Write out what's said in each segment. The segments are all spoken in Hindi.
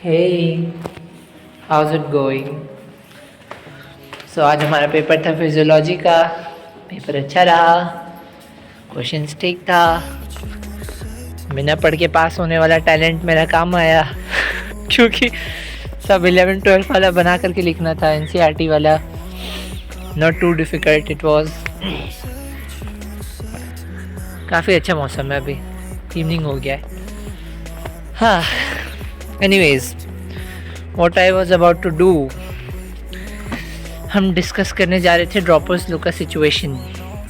Hey, how's it going? सो आज हमारा पेपर था फिजियोलॉजी का। पेपर अच्छा रहा, क्वेश्चंस ठीक था। बिना पढ़ के पास होने वाला टैलेंट मेरा काम आया क्योंकि सब 11-12 वाला बना करके लिखना था, एनसीईआरटी वाला। Not too difficult it was. काफ़ी अच्छा मौसम है, अभी इवनिंग हो गया है। हाँ, anyways what I was about to do, हम डिस्कस करने जा रहे थे ड्रॉपर्स लोग का सिचुएशन,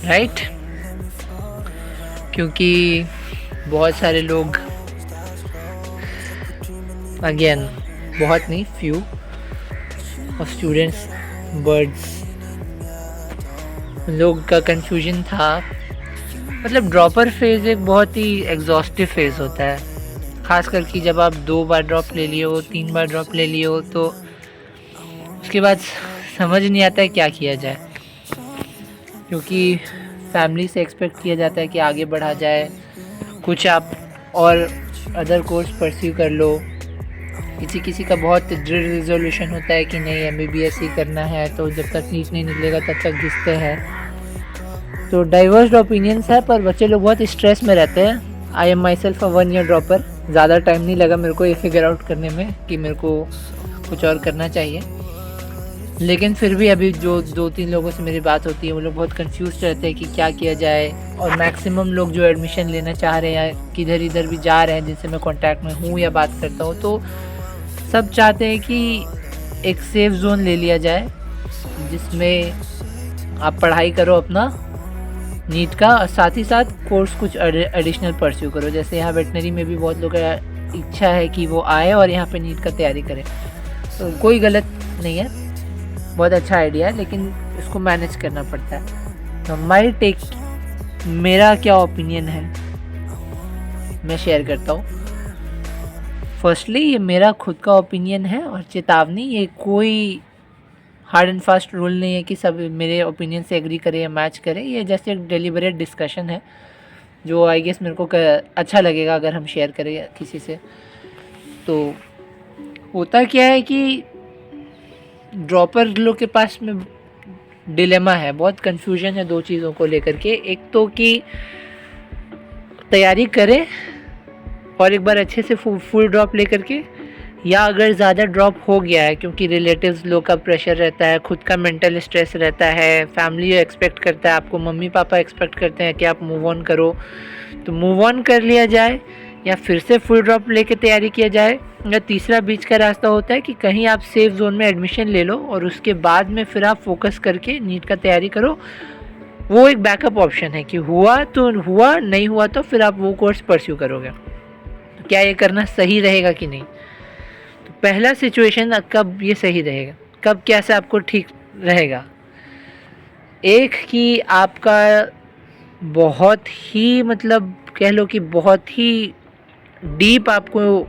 राइट? क्योंकि बहुत सारे लोग, अगेन बहुत नहीं, फ्यू ऑफ स्टूडेंट्स, बर्ड्स लोग का कंफ्यूजन था। मतलब ड्रॉपर फेज़ एक बहुत ही एग्जॉस्टिव फेज़ होता है, ख़ास करके जब आप 2 बार ड्रॉप ले लिए हो, 3 बार ड्रॉप ले लिए हो, तो उसके बाद समझ नहीं आता है क्या किया जाए। क्योंकि फैमिली से एक्सपेक्ट किया जाता है कि आगे बढ़ा जाए, कुछ आप और अदर कोर्स परस्यू कर लो। किसी किसी का बहुत दृढ़ रिजोल्यूशन होता है कि नहीं एमबीबीएस ही करना है, तो जब तक नीट नहीं निकलेगा तब तक घिसते हैं। तो डाइवर्स ओपिनियंस है, पर बच्चे लोग बहुत स्ट्रेस में रहते हैं। I am my self a 1 year dropper. ज़्यादा टाइम नहीं लगा मेरे को ये फिगर आउट करने में कि मेरे को कुछ और करना चाहिए, लेकिन फिर भी अभी जो 2-3 लोगों से मेरी बात होती है, वो लोग बहुत कंफ्यूज रहते हैं कि क्या किया जाए। और मैक्सिमम लोग जो एडमिशन लेना चाह रहे हैं, किधर इधर भी जा रहे हैं, जिनसे मैं कांटेक्ट में हूँ या बात करता हूँ, तो सब चाहते हैं कि एक सेफ जोन ले लिया जाए जिसमें आप पढ़ाई करो अपना नीट का, और साथ ही साथ कोर्स कुछ एडिशनल परस्यू करो। जैसे यहाँ वेटनरी में भी बहुत लोगों का इच्छा है कि वो आए और यहाँ पे नीट का तैयारी करें, तो कोई गलत नहीं है, बहुत अच्छा आइडिया है, लेकिन इसको मैनेज करना पड़ता है। तो माई टेक, मेरा क्या ओपिनियन है मैं शेयर करता हूँ। फर्स्टली ये मेरा खुद का ओपिनियन है और चेतावनी, ये कोई हार्ड एंड फास्ट रूल नहीं है कि सब मेरे ओपिनियन से एग्री करें या मैच करें। ये जैसे एक डेलिबरेट डिस्कशन है जो आई गेस मेरे को अच्छा लगेगा अगर हम शेयर करें किसी से। तो होता क्या है कि ड्रॉपर लोग के पास में डिलेमा है, बहुत कन्फ्यूजन है 2 चीज़ों को लेकर के। एक तो कि तैयारी करें और एक बार अच्छे से फुल ड्रॉप लेकर के, या अगर ज़्यादा ड्रॉप हो गया है क्योंकि रिलेटिव्स लोग का प्रेशर रहता है, खुद का मेंटल स्ट्रेस रहता है, फैमिली एक्सपेक्ट करता है, आपको मम्मी पापा एक्सपेक्ट करते हैं कि आप मूव ऑन करो, तो मूव ऑन कर लिया जाए, या फिर से फुल ड्रॉप लेके तैयारी किया जाए, या तीसरा बीच का रास्ता होता है कि कहीं आप सेफ जोन में एडमिशन ले लो और उसके बाद में फिर आप फोकस करके नीट का तैयारी करो। वो एक बैकअप ऑप्शन है कि हुआ तो हुआ, नहीं हुआ तो फिर आप वो कोर्स परस्यू करोगे। तो क्या ये करना सही रहेगा कि नहीं? तो पहला सिचुएशन, कब ये सही रहेगा, कब कैसे आपको ठीक रहेगा? एक कि आपका बहुत ही, मतलब कह लो कि बहुत ही डीप आपको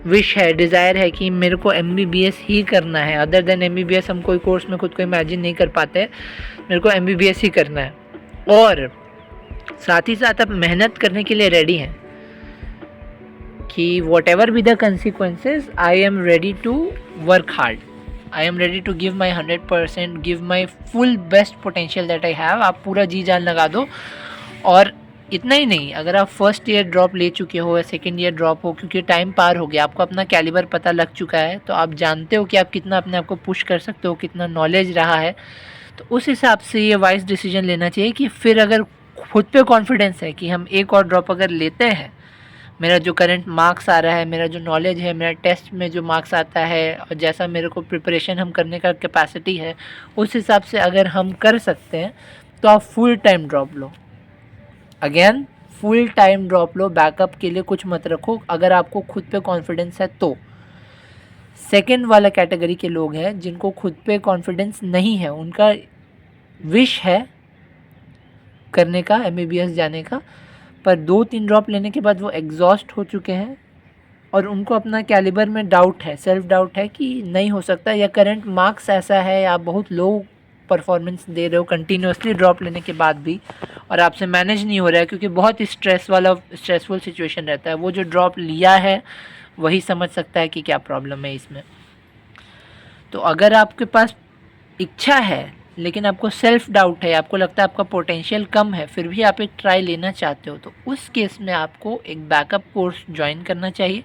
विश है, डिज़ायर है कि मेरे को एमबीबीएस ही करना है। अदर देन एमबीबीएस हम कोई कोर्स में खुद को इमेजिन नहीं कर पाते, मेरे को एमबीबीएस ही करना है। और साथ ही साथ आप मेहनत करने के लिए रेडी हैं कि whatever be the consequences, I am ready to work hard, I am ready to give my 100%, give my full best potential that I have. आप पूरा जी जान लगा दो। और इतना ही नहीं, अगर आप फर्स्ट ईयर ड्रॉप ले चुके हो या सेकेंड ईयर ड्रॉप हो, क्योंकि टाइम पार हो गया, आपको अपना कैलिबर पता लग चुका है, तो आप जानते हो कि आप कितना अपने आप को पुश कर सकते हो, कितना नॉलेज रहा है, तो उस हिसाब से ये वाइज डिसीजन लेना चाहिए कि फिर अगर खुद पे कॉन्फिडेंस है कि हम एक और ड्रॉप अगर लेते हैं, मेरा जो करंट मार्क्स आ रहा है, मेरा जो नॉलेज है, मेरा टेस्ट में जो मार्क्स आता है, और जैसा मेरे को प्रिपरेशन हम करने का कैपेसिटी है, उस हिसाब से अगर हम कर सकते हैं, तो आप फुल टाइम ड्रॉप लो। अगेन फुल टाइम ड्रॉप लो, बैकअप के लिए कुछ मत रखो अगर आपको खुद पे कॉन्फिडेंस है तो। सेकेंड वाला कैटेगरी के लोग हैं जिनको खुद पे कॉन्फिडेंस नहीं है, उनका विश है करने का, एमबीबीएस जाने का, पर 2-3 ड्रॉप लेने के बाद वो एग्जॉस्ट हो चुके हैं और उनको अपना कैलिबर में डाउट है, सेल्फ डाउट है कि नहीं हो सकता, या करंट मार्क्स ऐसा है, आप बहुत लो परफॉर्मेंस दे रहे हो कंटिन्यूसली ड्रॉप लेने के बाद भी, और आपसे मैनेज नहीं हो रहा है क्योंकि बहुत स्ट्रेसफुल सिचुएशन रहता है। वो जो ड्रॉप लिया है वही समझ सकता है कि क्या प्रॉब्लम है इसमें। तो अगर आपके पास इच्छा है लेकिन आपको सेल्फ डाउट है, आपको लगता है आपका पोटेंशियल कम है, फिर भी आप एक ट्राई लेना चाहते हो, तो उस केस में आपको एक बैकअप कोर्स ज्वाइन करना चाहिए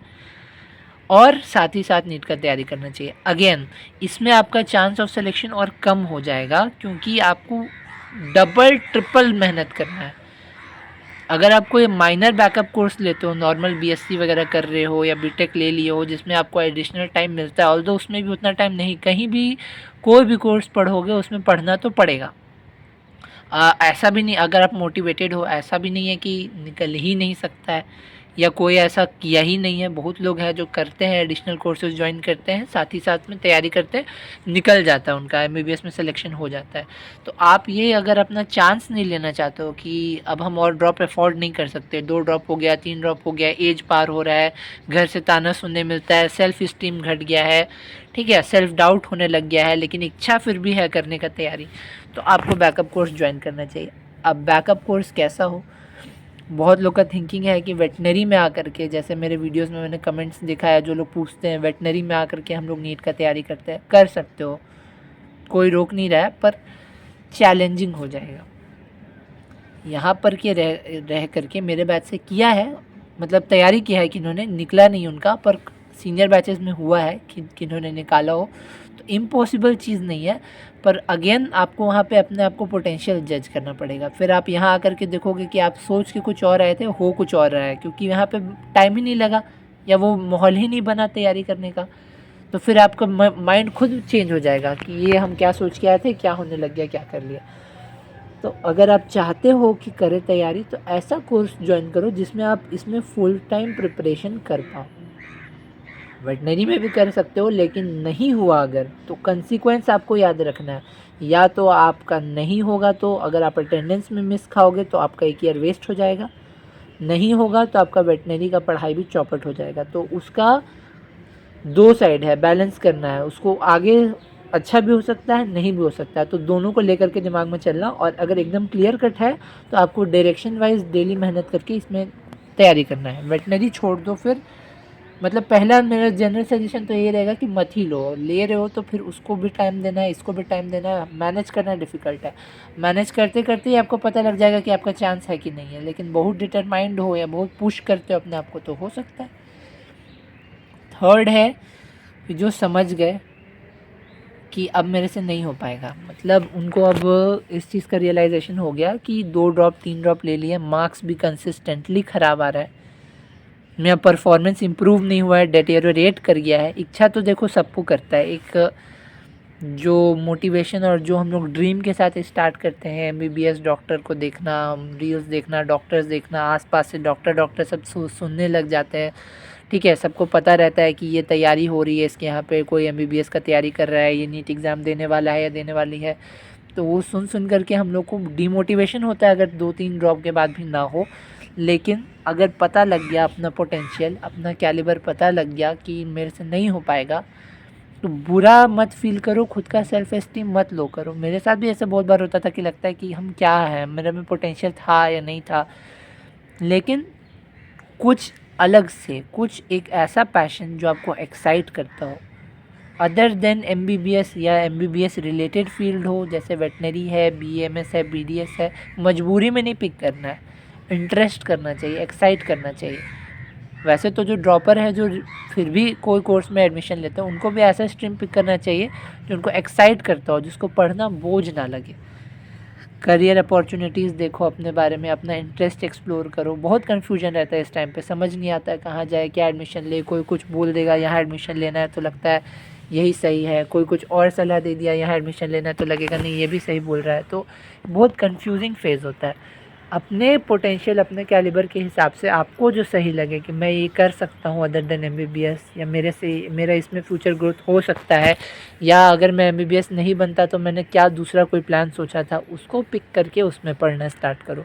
और साथ ही साथ नीट का तैयारी करना चाहिए। अगेन इसमें आपका चांस ऑफ सिलेक्शन और कम हो जाएगा क्योंकि आपको डबल ट्रिपल मेहनत करना है। अगर आप कोई माइनर बैकअप कोर्स लेते हो, नॉर्मल बीएससी वगैरह कर रहे हो या बीटेक ले लिए हो जिसमें आपको एडिशनल टाइम मिलता है, ऑल्दो उसमें भी उतना टाइम नहीं, कहीं भी कोई भी कोर्स पढ़ोगे उसमें पढ़ना तो पड़ेगा। ऐसा भी नहीं, अगर आप मोटिवेटेड हो ऐसा भी नहीं है कि निकल ही नहीं सकता है या कोई ऐसा किया ही नहीं है। बहुत लोग हैं जो करते हैं, एडिशनल कोर्सेज ज्वाइन करते हैं, साथ ही साथ में तैयारी करते हैं, निकल जाता है उनका, एमबीबीएस में सिलेक्शन हो जाता है। तो आप ये अगर अपना चांस नहीं लेना चाहते हो कि अब हम और ड्रॉप अफोर्ड नहीं कर सकते, 2 ड्रॉप हो गया, 3 ड्रॉप हो गया, एज पार हो रहा है, घर से ताना सुनने मिलता है, सेल्फ स्टीम घट गया है, ठीक है, सेल्फ डाउट होने लग गया है, लेकिन इच्छा फिर भी है करने का तैयारी, तो आपको बैकअप कोर्स ज्वाइन करना चाहिए। अब बैकअप कोर्स कैसा हो, बहुत लोग का थिंकिंग है कि वेटनरी में आकर के, जैसे मेरे वीडियोस में मैंने कमेंट्स देखा है, जो लोग पूछते हैं वेटनरी में आकर के हम लोग नीट का तैयारी करते हैं, कर सकते हो, कोई रोक नहीं रहा है, पर चैलेंजिंग हो जाएगा। यहाँ पर के रह करके मेरे बैच से किया है, मतलब तैयारी किया है कि इन्होंने, निकला नहीं उनका, पर सीनियर बैचेस में हुआ है कि इन्होंने निकाला हो, तो इम्पॉसिबल चीज़ नहीं है। पर अगेन आपको वहाँ पे अपने आप को पोटेंशियल जज करना पड़ेगा। फिर आप यहाँ आकर के देखोगे कि आप सोच के कुछ और आए थे, हो कुछ और रहा है, क्योंकि यहाँ पे टाइम ही नहीं लगा या वो माहौल ही नहीं बना तैयारी करने का। तो फिर आपका माइंड खुद चेंज हो जाएगा कि ये हम क्या सोच के आए थे, क्या होने लग गया, क्या कर लिया। तो अगर आप चाहते हो कि करें तैयारी, तो ऐसा कोर्स ज्वाइन करो जिसमें आप इसमें फुल टाइम प्रिपरेशन कर पाओ। वेटनरी में भी कर सकते हो, लेकिन नहीं हुआ अगर, तो कंसीक्वेंस आपको याद रखना है, या तो आपका नहीं होगा, तो अगर आप अटेंडेंस में मिस खाओगे तो आपका 1 ईयर वेस्ट हो जाएगा, नहीं होगा तो आपका वेटनरी का पढ़ाई भी चौपट हो जाएगा। तो उसका 2 साइड है, बैलेंस करना है उसको, आगे अच्छा भी हो सकता है, नहीं भी हो सकता है, तो दोनों को लेकर के दिमाग में चलना। और अगर एकदम क्लियर कट है तो आपको डायरेक्शन वाइज डेली मेहनत करके इसमें तैयारी करना है। वेटनरी छोड़ दो फिर, मतलब पहला मेरा जनरल सजेशन तो ये रहेगा कि मत ही लो, ले रहे हो तो फिर उसको भी टाइम देना है, इसको भी टाइम देना है, मैनेज करना डिफ़िकल्ट है। मैनेज करते करते ही आपको पता लग जाएगा कि आपका चांस है कि नहीं है, लेकिन बहुत डिटरमाइंड हो या बहुत पुश करते हो अपने आप को तो हो सकता है। थर्ड है कि जो समझ गए कि अब मेरे से नहीं हो पाएगा, मतलब उनको अब इस चीज़ का रियलाइजेशन हो गया कि 2 ड्रॉप 3 ड्रॉप ले लिए, मार्क्स भी कंसिस्टेंटली ख़राब आ रहा है, मेरा परफॉर्मेंस इम्प्रूव नहीं हुआ है, डेटेरियोरेट कर गया है। इच्छा तो देखो सबको करता है, एक जो मोटिवेशन और जो हम लोग ड्रीम के साथ स्टार्ट करते हैं, एमबीबीएस डॉक्टर को देखना, रील्स देखना, डॉक्टर्स देखना, आसपास से डॉक्टर सब सुनने लग जाते हैं, ठीक है, सबको पता रहता है कि ये तैयारी हो रही है, इसके यहाँ पे कोई एमबीबीएस का तैयारी कर रहा है, ये नीट एग्ज़ाम देने वाला है या देने वाली है, तो वो सुन करके हम लोग को डीमोटिवेशन होता है अगर 2-3 ड्रॉप के बाद भी ना हो। लेकिन अगर पता लग गया अपना पोटेंशियल, अपना कैलिबर पता लग गया कि मेरे से नहीं हो पाएगा, तो बुरा मत फील करो, खुद का सेल्फ एस्टीम मत लो करो। मेरे साथ भी ऐसा बहुत बार होता था कि लगता है कि हम क्या हैं, मेरे में पोटेंशियल था या नहीं था, लेकिन कुछ अलग से, कुछ एक ऐसा पैशन जो आपको एक्साइट करता हो, अदर देन एमबीबीएस या एमबीबीएस रिलेटेड फील्ड हो, जैसे वेटनरी है, बीएमएस है, बीडीएस है, मजबूरी में नहीं पिक करना है, इंटरेस्ट करना चाहिए, एक्साइट करना चाहिए। वैसे तो जो ड्रॉपर है, जो फिर भी कोई कोर्स में एडमिशन लेते हैं, उनको भी ऐसा स्ट्रीम पिक करना चाहिए जो उनको एक्साइट करता हो, जिसको पढ़ना बोझ ना लगे। करियर अपॉर्चुनिटीज़ देखो अपने बारे में, अपना इंटरेस्ट एक्सप्लोर करो। बहुत कन्फ्यूजन रहता है इस टाइम पे, समझ नहीं आता है कहाँ जाए, क्या एडमिशन ले, कोई कुछ बोल देगा यहाँ एडमिशन लेना है तो लगता है यही सही है, कोई कुछ और सलाह दे दिया यहाँ एडमिशन लेना है तो लगेगा नहीं ये भी सही बोल रहा है, तो बहुत कन्फ्यूजिंग फेज़ होता है। अपने पोटेंशियल, अपने कैलिबर के हिसाब से आपको जो सही लगे कि मैं ये कर सकता हूँ अदर देन एमबीबीएस, या मेरा इसमें फ्यूचर ग्रोथ हो सकता है, या अगर मैं एमबीबीएस नहीं बनता तो मैंने क्या दूसरा कोई प्लान सोचा था, उसको पिक करके उसमें पढ़ना स्टार्ट करो।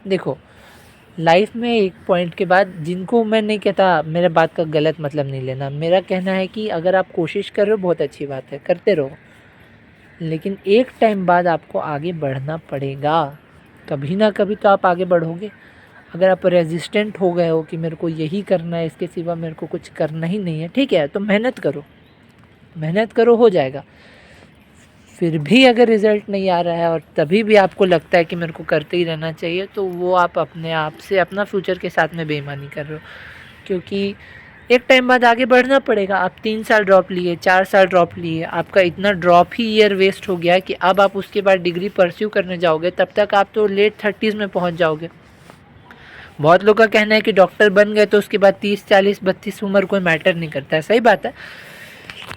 देखो लाइफ में एक पॉइंट के बाद, जिनको मैं नहीं कहता, मेरा बात का गलत मतलब नहीं लेना, मेरा कहना है कि अगर आप कोशिश कर रहे हो बहुत अच्छी बात है, करते रहो, लेकिन एक टाइम बाद आपको आगे बढ़ना पड़ेगा, कभी ना कभी तो आप आगे बढ़ोगे। अगर आप रेजिस्टेंट हो गए हो कि मेरे को यही करना है, इसके सिवा मेरे को कुछ करना ही नहीं है, ठीक है, तो मेहनत करो, मेहनत करो, हो जाएगा। फिर भी अगर रिज़ल्ट नहीं आ रहा है और तभी भी आपको लगता है कि मेरे को करते ही रहना चाहिए, तो वो आप अपने आप से अपना फ्यूचर के साथ में बेईमानी कर रहे हो। क्योंकि एक टाइम बाद आगे बढ़ना पड़ेगा। आप 3 साल ड्रॉप लिए, 4 साल ड्रॉप लिए, आपका इतना ड्रॉप ही ईयर वेस्ट हो गया कि अब आप उसके बाद डिग्री परस्यू करने जाओगे, तब तक आप तो लेट 30s में पहुंच जाओगे। बहुत लोग का कहना है कि डॉक्टर बन गए तो उसके बाद 30, 40, 32 उम्र कोई मैटर नहीं करता है, सही बात है।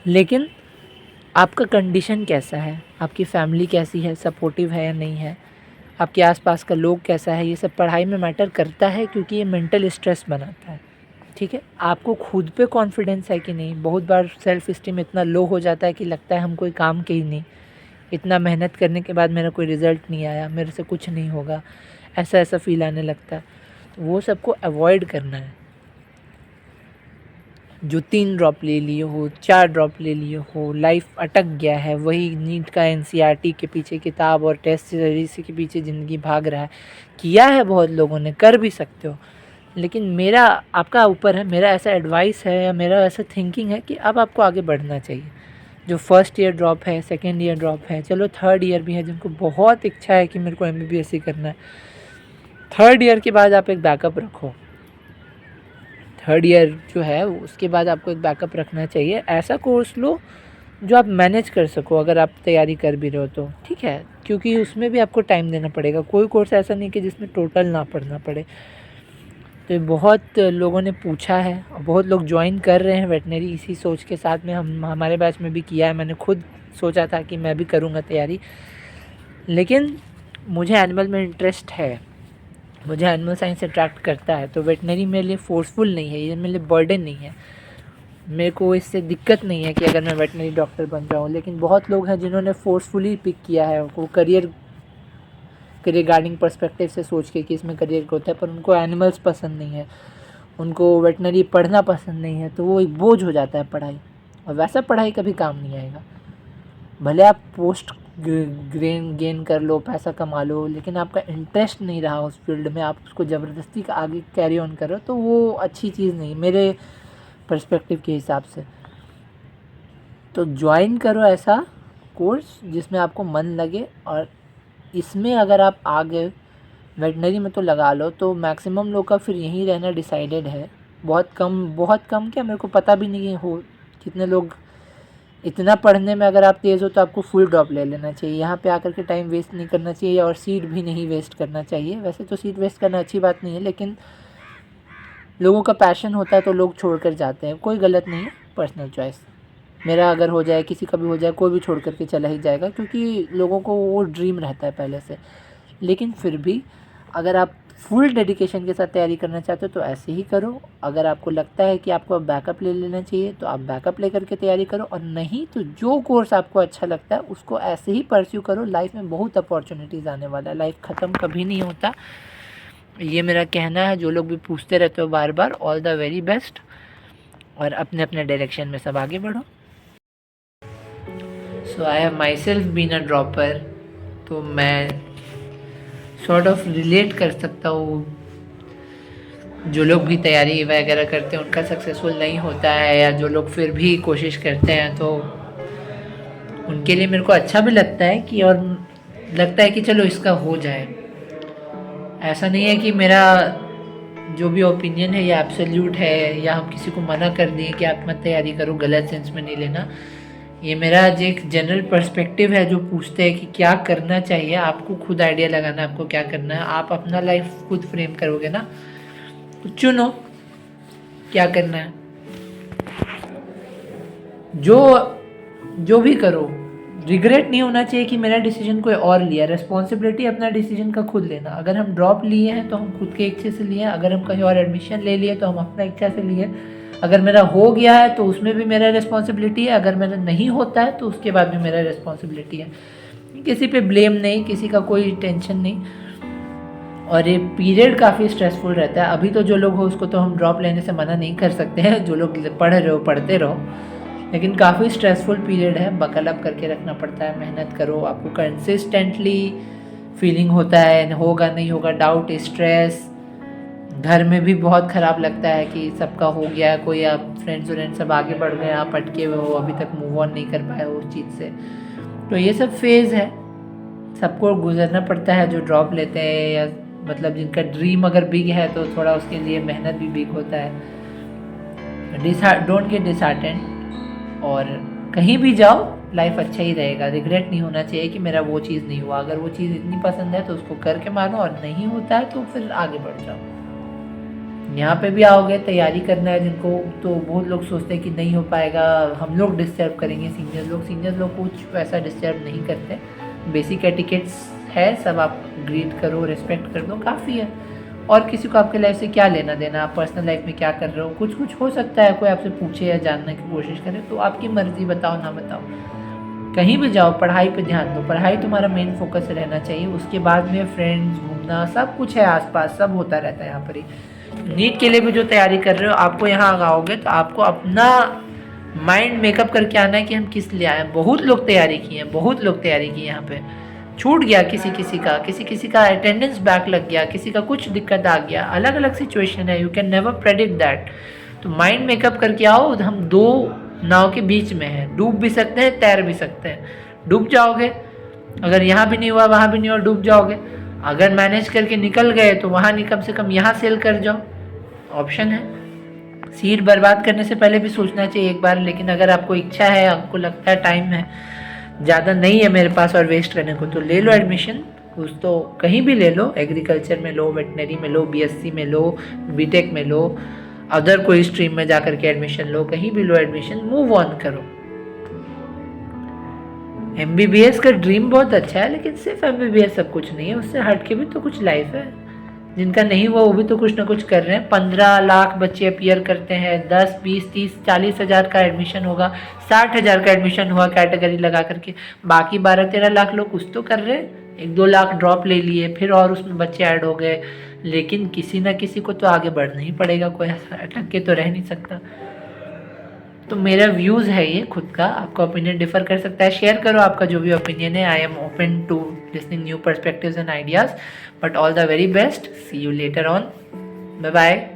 लेकिन आपका कंडीशन कैसा है, आपकी फैमिली कैसी है, सपोर्टिव है या नहीं है, आपके आसपास का लोग कैसा है, ये सब पढ़ाई में मैटर करता है, क्योंकि ये मेंटल स्ट्रेस बनाता है, ठीक है। आपको खुद पे कॉन्फिडेंस है कि नहीं। बहुत बार सेल्फ इस्टीम इतना लो हो जाता है कि लगता है हम कोई काम के ही नहीं, इतना मेहनत करने के बाद मेरा कोई रिज़ल्ट नहीं आया, मेरे से कुछ नहीं होगा, ऐसा ऐसा फील आने लगता है। तो वो सबको अवॉइड करना है। जो 3 ड्रॉप ले लिए हो, 4 ड्रॉप ले लिए हो, लाइफ अटक गया है, वही नीट का एनसीईआरटी के पीछे किताब और टेस्ट सीरीज के पीछे ज़िंदगी भाग रहा है, किया है बहुत लोगों ने, कर भी सकते हो। लेकिन मेरा आपका ऊपर है, मेरा ऐसा एडवाइस है या मेरा ऐसा थिंकिंग है कि अब आपको आगे बढ़ना चाहिए। जो फर्स्ट ईयर ड्रॉप है, सेकेंड ईयर ड्रॉप है, चलो थर्ड ईयर भी है, जिनको बहुत इच्छा है कि मेरे को MBBS ही करना है, थर्ड ईयर के बाद आप एक बैकअप रखो। थर्ड ईयर जो है उसके बाद आपको एक बैकअप रखना चाहिए। ऐसा कोर्स लो जो आप मैनेज कर सको, अगर आप तैयारी कर भी रहे हो तो ठीक है, क्योंकि उसमें भी आपको टाइम देना पड़ेगा। कोई कोर्स ऐसा नहीं कि जिसमें टोटल ना पढ़ना पड़े। तो बहुत लोगों ने पूछा है और बहुत लोग ज्वाइन कर रहे हैं वेटनरी इसी सोच के साथ में। हमारे बैच में भी किया है, मैंने खुद सोचा था कि मैं भी करूँगा तैयारी, लेकिन मुझे एनिमल में इंटरेस्ट है, मुझे एनिमल साइंस अट्रैक्ट करता है। तो वेटनरी मेरे लिए फोर्सफुल नहीं है, ये मेरे लिए बर्डन नहीं है, मेरे को इससे दिक्कत नहीं है कि अगर मैं वेटनरी डॉक्टर बन जाऊँ। लेकिन बहुत लोग हैं जिन्होंने फोर्सफुली पिक किया है, वो करियर के रिगार्डिंग पर्सपेक्टिव से सोच के कि इसमें करियर ग्रोथ है, पर उनको एनिमल्स पसंद नहीं है, उनको वेटनरी पढ़ना पसंद नहीं है, तो वो एक बोझ हो जाता है पढ़ाई। और वैसा पढ़ाई कभी काम नहीं आएगा। भले आप पोस्ट गेन कर लो, पैसा कमा लो, लेकिन आपका इंटरेस्ट नहीं रहा उस फील्ड में, आप उसको ज़बरदस्ती का आगे कैरी ऑन करो, तो वो अच्छी चीज़ नहीं मेरे पर्सपेक्टिव के हिसाब से। तो ज्वाइन करो ऐसा कोर्स जिसमें आपको मन लगे, और इसमें अगर आप आ गए वेटनरी में तो लगा लो। तो मैक्सिमम लोग का फिर यहीं रहना डिसाइडेड है। बहुत कम क्या, मेरे को पता भी नहीं हो कितने लोग। इतना पढ़ने में अगर आप तेज़ हो तो आपको फुल ड्रॉप ले लेना चाहिए, यहाँ पे आकर के टाइम वेस्ट नहीं करना चाहिए, और सीट भी नहीं वेस्ट करना चाहिए। वैसे तो सीट वेस्ट करना अच्छी बात नहीं है, लेकिन लोगों का पैशन होता है तो लोग छोड़ कर जाते हैं, कोई गलत नहीं है, पर्सनल चॉइस। मेरा अगर हो जाए, किसी का भी हो जाए, कोई भी छोड़ करके चला ही जाएगा, क्योंकि लोगों को वो ड्रीम रहता है पहले से। लेकिन फिर भी अगर आप फुल डेडिकेशन के साथ तैयारी करना चाहते हो तो ऐसे ही करो। अगर आपको लगता है कि आपको बैकअप ले लेना चाहिए तो आप बैकअप लेकर के तैयारी करो, और नहीं तो जो कोर्स आपको अच्छा लगता है उसको ऐसे ही परस्यू करो। लाइफ में बहुत अपॉर्चुनिटीज़ आने वाला है, लाइफ ख़त्म कभी नहीं होता, ये मेरा कहना है। जो लोग भी पूछते रहते हो बार बार, ऑल द वेरी बेस्ट, और अपने अपने डायरेक्शन में सब आगे बढ़ो। So I have myself been a dropper, तो मैं सॉर्ट ऑफ रिलेट कर सकता हूँ। जो लोग भी तैयारी वगैरह करते हैं उनका सक्सेसफुल नहीं होता है, या जो लोग फिर भी कोशिश करते हैं, तो उनके लिए मेरे को अच्छा भी लगता है कि, और लगता है कि चलो इसका हो जाए। ऐसा नहीं है कि मेरा जो भी ओपिनियन है ये एब्सोल्यूट है, या हम किसी को मना कर दिए कि आप मत तैयारी करो, गलत सेंस में नहीं लेना। ये मेरा जो एक जनरल पर्सपेक्टिव है, जो पूछते हैं कि क्या करना चाहिए, आपको खुद आइडिया लगाना है आपको क्या करना है। आप अपना लाइफ खुद फ्रेम करोगे ना, तो चुनो क्या करना है। जो भी करो, रिग्रेट नहीं होना चाहिए कि मेरा डिसीजन कोई और लिया। रिस्पॉन्सिबिलिटी अपना डिसीजन का खुद लेना। अगर हम ड्रॉप लिए हैं तो हम खुद के इच्छे से लिए, अगर हम कहीं और एडमिशन ले लिए तो हम अपना इच्छा से लिए। अगर मेरा हो गया है तो उसमें भी मेरा रिस्पॉन्सिबिलिटी है, अगर मेरा नहीं होता है तो उसके बाद भी मेरा रिस्पॉन्सिबिलिटी है। किसी पे ब्लेम नहीं, किसी का कोई टेंशन नहीं। और ये पीरियड काफ़ी स्ट्रेसफुल रहता है। अभी तो जो लोग हो उसको तो हम ड्रॉप लेने से मना नहीं कर सकते हैं, जो लोग पढ़ रहे हो पढ़ते रहो, लेकिन काफ़ी स्ट्रेसफुल पीरियड है, बकल अप करके रखना पड़ता है, मेहनत करो। आपको कंसिस्टेंटली फीलिंग होता है होगा नहीं होगा, डाउट, स्ट्रेस, घर में भी बहुत ख़राब लगता है कि सबका हो गया है, कोई आप फ्रेंड्स सब आगे बढ़ गए, आप अटके हुए हो, अभी तक मूव ऑन नहीं कर पाए हो उस चीज़ से। तो ये सब फेज़ है, सबको गुजरना पड़ता है जो ड्रॉप लेते हैं, या मतलब जिनका ड्रीम अगर बिग है तो थोड़ा उसके लिए मेहनत भी बिग होता है। डोंट गेट डिसहार्टेंड, और कहीं भी जाओ लाइफ अच्छा ही रहेगा। रिग्रेट नहीं होना चाहिए कि मेरा वो चीज़ नहीं हुआ। अगर वो चीज़ इतनी पसंद है तो उसको करके मानो, और नहीं होता है तो फिर आगे बढ़ जाओ। यहाँ पे भी आओगे, तैयारी करना है जिनको, तो बहुत लोग सोचते हैं कि नहीं हो पाएगा, हम लोग डिस्टर्ब करेंगे सीनियर लोग कुछ वैसा डिस्टर्ब नहीं करते। बेसिक एटिकेट्स है, सब आप ग्रीट करो, रिस्पेक्ट कर दो, काफ़ी है। और किसी को आपके लाइफ से क्या लेना देना, आप पर्सनल लाइफ में क्या कर रहे हो, कुछ हो सकता है कोई आपसे पूछे या जानने की कोशिश करे, तो आपकी मर्ज़ी, बताओ ना बताओ। कहीं भी जाओ पढ़ाई पे ध्यान दो, पढ़ाई तुम्हारा मेन फोकस रहना चाहिए। उसके बाद में फ्रेंड्स, घूमना, सब कुछ है आसपास, सब होता रहता है यहाँ पर ही। नीट के लिए भी जो तैयारी कर रहे हो, आपको यहाँ आओगे तो आपको अपना माइंड मेकअप करके आना है कि हम किस लिए आए हैं। बहुत लोग तैयारी किए हैं, बहुत लोग तैयारी की यहाँ पे, छूट गया किसी का अटेंडेंस बैक लग गया, किसी का कुछ दिक्कत आ गया, अलग अलग सिचुएशन है, you can never predict that. तो माइंड मेकअप करके आओ, हम दो नाव के बीच में हैं, डूब भी सकते हैं, तैर भी सकते हैं। डूब जाओगे, अगर यहाँ भी नहीं हुआ वहाँ भी नहीं हुआ, डूब जाओगे। अगर मैनेज करके निकल गए तो वहाँ नहीं, कम से कम यहाँ सेल कर जाओ, ऑप्शन है। सीट बर्बाद करने से पहले भी सोचना चाहिए एक बार। लेकिन अगर आपको इच्छा है, आपको लगता है टाइम है ज़्यादा नहीं है मेरे पास और वेस्ट करने को, तो ले लो एडमिशन। कुछ तो कहीं भी ले लो, एग्रीकल्चर में लो, वेटनरी में लो, बीएससी में लो, बीटेक में लो, अदर कोई स्ट्रीम में जा करके एडमिशन लो, कहीं भी लो एडमिशन, मूव ऑन करो। एमबीबीएस का ड्रीम बहुत अच्छा है, लेकिन सिर्फ एमबीबीएस सब कुछ नहीं है, उससे हट के भी तो कुछ लाइफ है। जिनका नहीं हुआ वो भी तो कुछ ना कुछ कर रहे हैं। 15 लाख बच्चे अपीयर करते हैं, 10, 20, 30, 40 हज़ार का एडमिशन होगा, 60 हज़ार का एडमिशन हुआ कैटेगरी लगा करके, बाकी 12-13 लाख लोग कुछ तो कर रहे हैं। 1-2 लाख ड्रॉप ले लिए, फिर और उसमें बच्चे ऐड हो गए, लेकिन किसी ना किसी को तो आगे बढ़ना ही पड़ेगा, कोई अटक के तो रह नहीं सकता। तो मेरा व्यूज़ है ये खुद का, आपका ओपिनियन डिफर कर सकता है, शेयर करो आपका जो भी ओपिनियन है। I am open to listening new perspectives and ideas, but all the very best, see you later on, bye bye.